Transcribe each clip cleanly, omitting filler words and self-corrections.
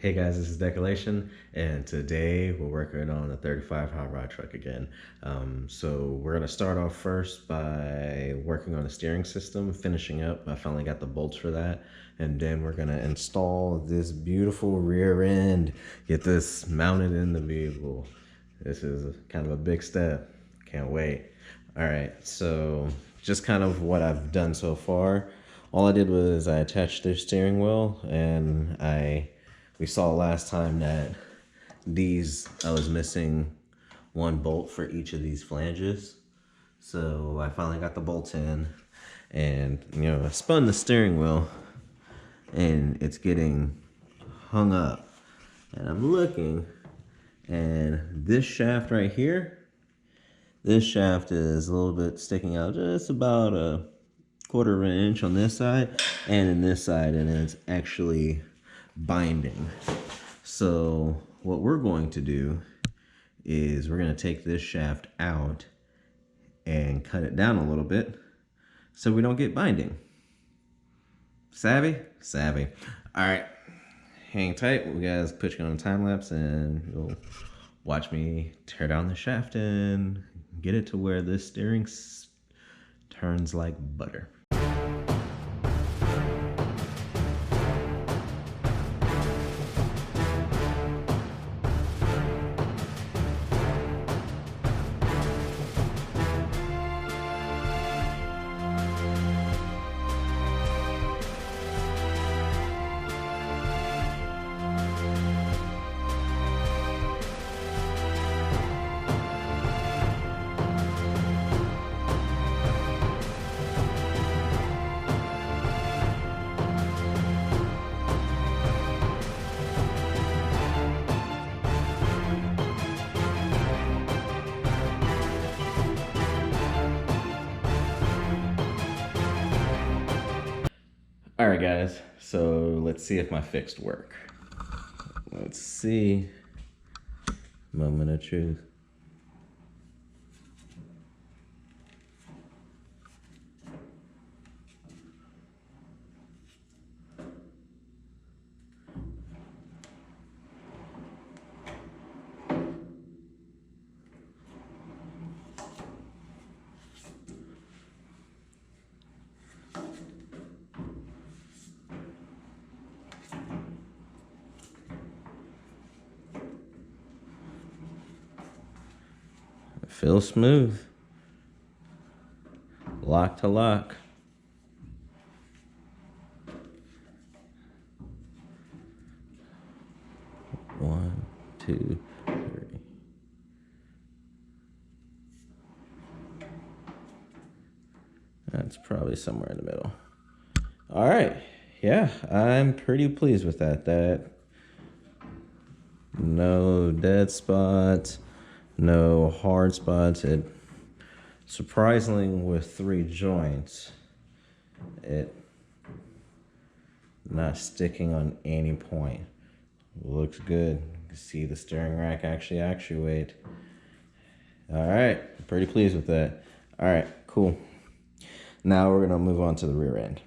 Hey guys, this is Decelation, and today we're working on a 35 hot rod truck again. So we're gonna start off first by working on the steering system, finishing up. I finally got the bolts for that, and then we're gonna install this beautiful rear end, get this mounted in the vehicle. This is kind of a big step. Can't wait. All right, so just kind of what I've done so far. All I did was I attached the steering wheel, and we saw last time that I was missing one bolt for each of these flanges. So I finally got the bolts in, and I spun the steering wheel and it's getting hung up. And I'm looking, and this shaft right here, this shaft is a little bit sticking out, just about a quarter of an inch on this side and in this side, and it's actually binding. So what we're going to do is we're going to take this shaft out and cut it down a little bit so we don't get binding. Savvy? Savvy. All right, hang tight. We guys put you on a time lapse and you'll watch me tear down the shaft and get it to where this steering turns like butter. All right, guys, so let's see if my fixed work. Let's see. Moment of truth. Feels smooth. Lock to lock. One, two, three. That's probably somewhere in the middle. All right. Yeah, I'm pretty pleased with that. No dead spots. No hard spots. It surprisingly, with 3 joints, it not sticking on any point. Looks good. You can see the steering rack actually actuate. All right, pretty pleased with that. All right, cool. Now we're gonna move on to the rear end.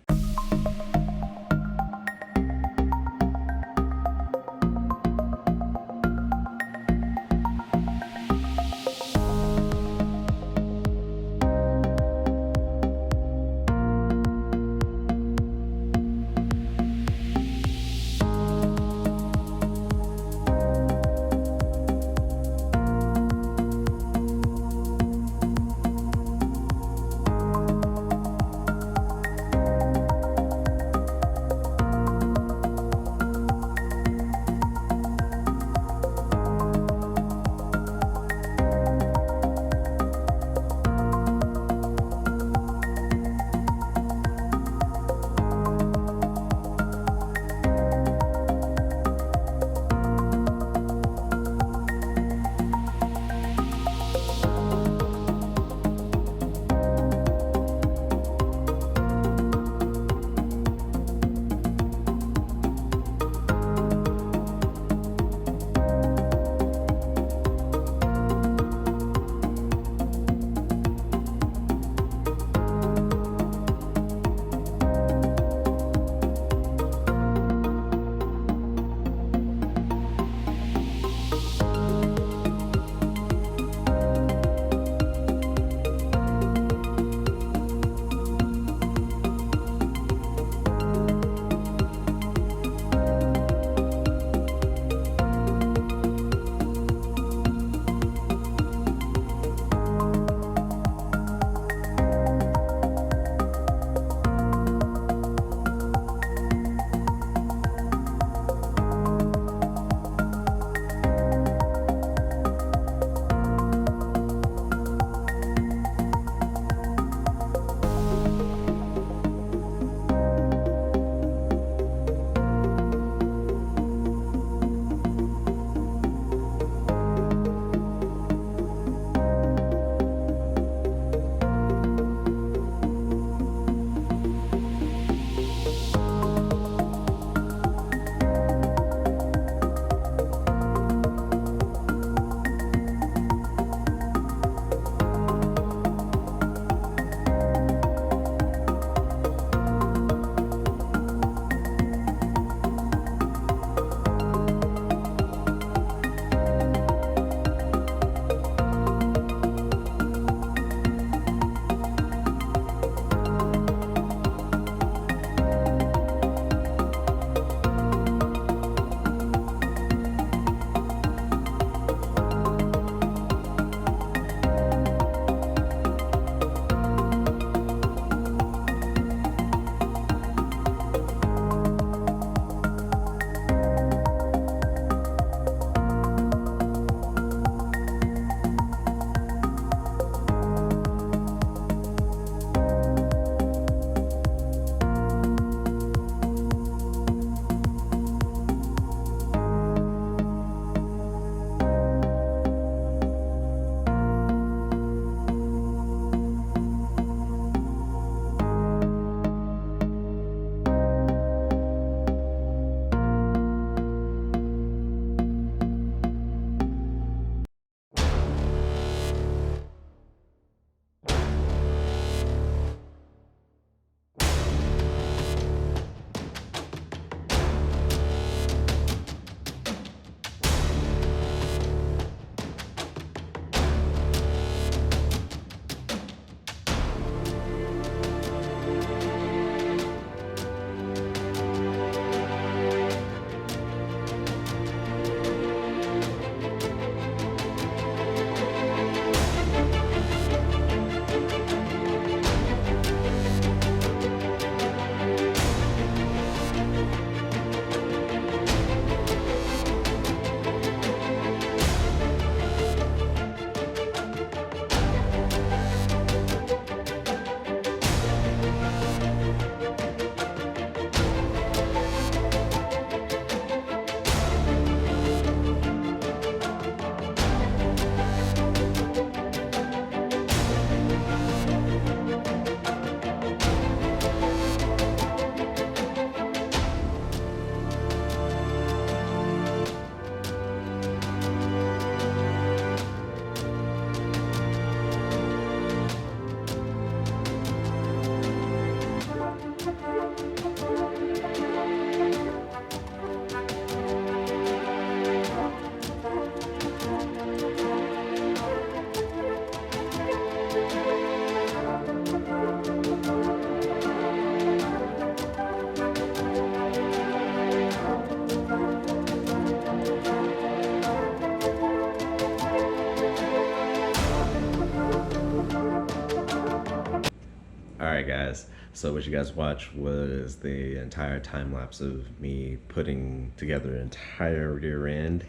All right, guys. So what you guys watched was the entire time lapse of me putting together an entire rear end,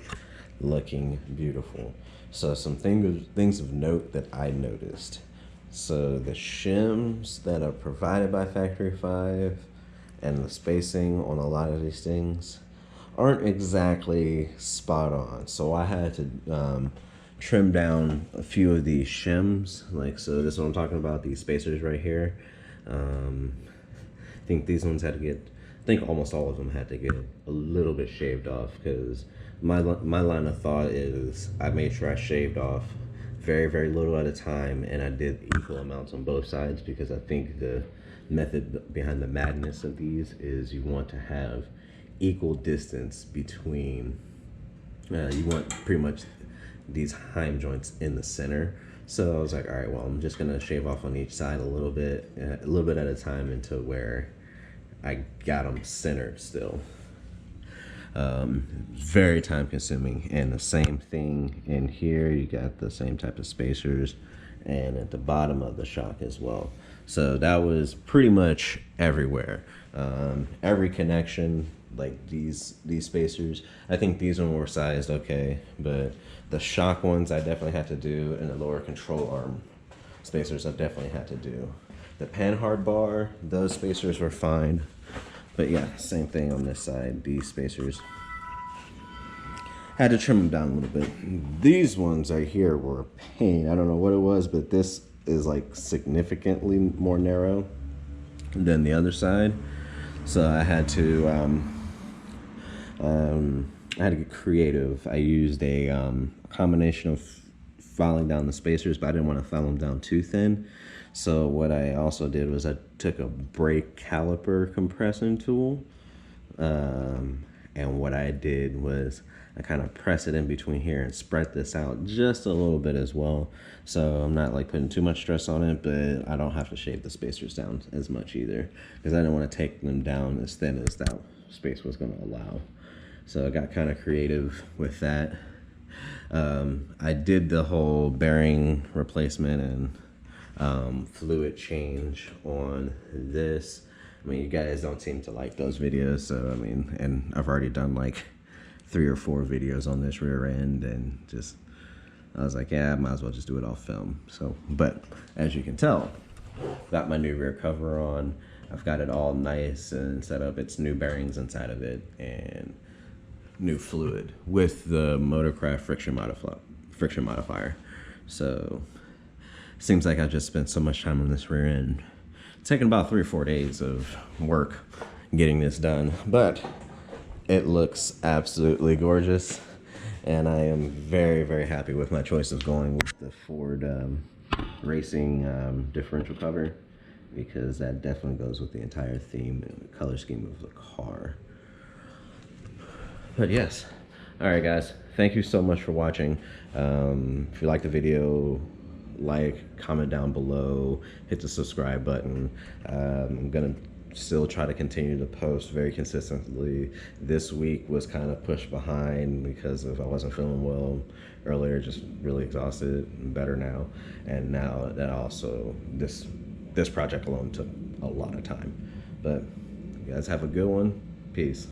looking beautiful. So some things of note that I noticed. So the shims that are provided by Factory 5 and the spacing on a lot of these things aren't exactly spot on. So I had to trim down a few of these shims. Like, so this is what I'm talking about, these spacers right here. I think these ones had to get, I think almost all of them had to get a little bit shaved off, because my line of thought is I made sure I shaved off very little at a time, and I did equal amounts on both sides, because I think the method behind the madness of these is you want to have equal distance between, you want pretty much these heim joints in the center. So I was like, all right, well, I'm just gonna shave off on each side a little bit at a time, until where I got them centered still. Very time consuming. And the same thing in here, you got the same type of spacers, and at the bottom of the shock as well. So that was pretty much everywhere. Every connection, like these spacers, I think these ones were sized okay, but the shock ones I definitely had to do, and the lower control arm spacers I definitely had to do. The panhard bar, those spacers were fine, but yeah, same thing on this side. These spacers had to trim them down a little bit. These ones right here were a pain. I don't know what it was, but this is like significantly more narrow than the other side. So I had to get creative. I used a combination of filing down the spacers, but I didn't want to file them down too thin. So what I also did was I took a brake caliper compressing tool, and what I did was I kind of press it in between here and spread this out just a little bit as well. So I'm not like putting too much stress on it, but I don't have to shave the spacers down as much either, because I didn't want to take them down as thin as that space was going to allow. So I got kind of creative with that. I did the whole bearing replacement and fluid change on this. I mean, you guys don't seem to like those videos, so I mean, and I've already done like 3 or 4 videos on this rear end, and just I was like, yeah, I might as well just do it off film. So, but as you can tell, got my new rear cover on. I've got it all nice and set up. It's new bearings inside of it and new fluid with the Motorcraft friction modifier. So seems like I just spent so much time on this rear end. It's taken about 3 or 4 days of work getting this done, but it looks absolutely gorgeous, and I am very happy with my choice of going with the Ford Racing differential cover, because that definitely goes with the entire theme and the color scheme of the car. But yes, all right guys, thank you so much for watching. If you like the video, like, comment down below, hit the subscribe button. I'm gonna still try to continue to post very consistently. This week was kind of pushed behind because of I wasn't feeling well earlier, just really exhausted, better now. And now that also, this project alone took a lot of time. But you guys have a good one. Peace.